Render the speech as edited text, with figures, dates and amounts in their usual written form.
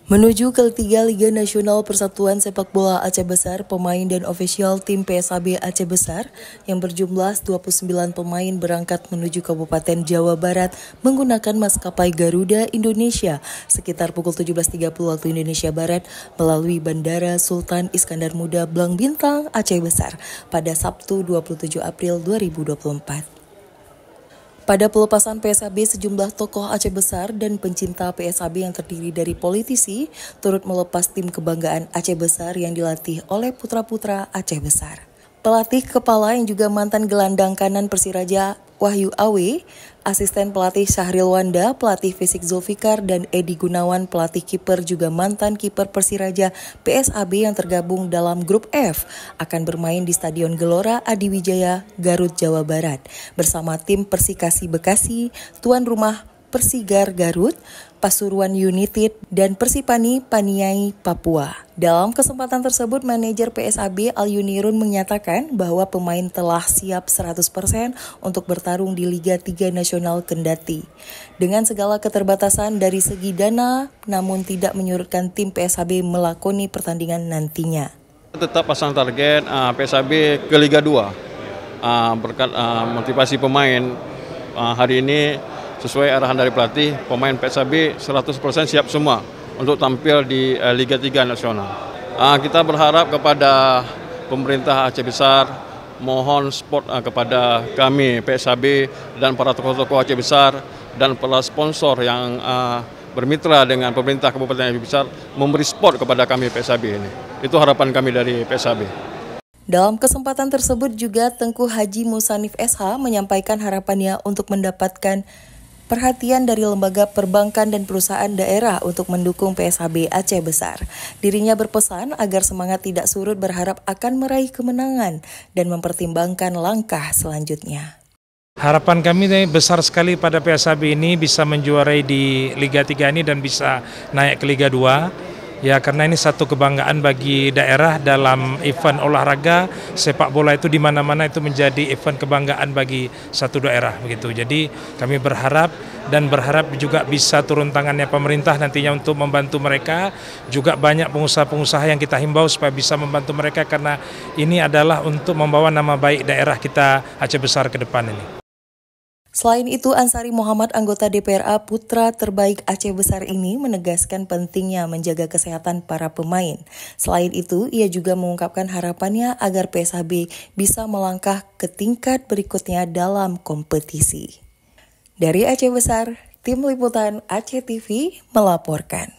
Menuju ke ketiga Liga Nasional Persatuan Sepak Bola Aceh Besar, pemain dan ofisial tim PSAB Aceh Besar yang berjumlah 29 pemain berangkat menuju Kabupaten Jawa Barat menggunakan maskapai Garuda Indonesia sekitar pukul 17.30 waktu Indonesia Barat melalui Bandara Sultan Iskandar Muda Blang Bintang, Aceh Besar pada Sabtu 27 April 2024. Pada pelepasan PSAB, sejumlah tokoh Aceh Besar dan pencinta PSAB yang terdiri dari politisi turut melepas tim kebanggaan Aceh Besar yang dilatih oleh putra-putra Aceh Besar. Pelatih kepala yang juga mantan gelandang kanan Persiraja Wahyu Awe, asisten pelatih Syahril Wanda, pelatih fisik Zulfikar, dan Edi Gunawan, pelatih kiper juga mantan kiper Persiraja PSAB yang tergabung dalam grup F, akan bermain di Stadion Gelora Adiwijaya, Garut, Jawa Barat, bersama tim Persikasi Bekasi, tuan rumah Persigar Garut, Pasuruan United, dan Persipani Paniai Papua. Dalam kesempatan tersebut, manajer PSAB Al Yunirun menyatakan bahwa pemain telah siap 100% untuk bertarung di Liga 3 Nasional Kendati. Dengan segala keterbatasan dari segi dana, namun tidak menyurutkan tim PSAB melakoni pertandingan nantinya. Tetap pasang target PSAB ke Liga 2 berkat motivasi pemain hari ini. Sesuai arahan dari pelatih, pemain PSAB 100% siap semua untuk tampil di Liga 3 Nasional. Kita berharap kepada pemerintah Aceh Besar, mohon support kepada kami PSAB dan para tokoh-tokoh Aceh Besar dan para sponsor yang bermitra dengan pemerintah Kabupaten Aceh Besar memberi support kepada kami PSAB ini. Itu harapan kami dari PSAB. Dalam kesempatan tersebut juga Tengku Haji Musanif SH menyampaikan harapannya untuk mendapatkan perhatian dari lembaga perbankan dan perusahaan daerah untuk mendukung PSAB Aceh Besar. Dirinya berpesan agar semangat tidak surut berharap akan meraih kemenangan dan mempertimbangkan langkah selanjutnya. Harapan kami besar sekali pada PSAB ini bisa menjuarai di Liga 3 ini dan bisa naik ke Liga 2. Ya, karena ini satu kebanggaan bagi daerah dalam event olahraga sepak bola itu di mana-mana itu menjadi event kebanggaan bagi satu daerah begitu. Jadi kami berharap juga bisa turun tangannya pemerintah nantinya untuk membantu mereka. Juga banyak pengusaha-pengusaha yang kita himbau supaya bisa membantu mereka karena ini adalah untuk membawa nama baik daerah kita Aceh Besar ke depan ini. Selain itu, Ansari Muhammad, anggota DPRA putra terbaik Aceh Besar ini menegaskan pentingnya menjaga kesehatan para pemain. Selain itu, ia juga mengungkapkan harapannya agar PSAB bisa melangkah ke tingkat berikutnya dalam kompetisi. Dari Aceh Besar, Tim Liputan Aceh TV melaporkan.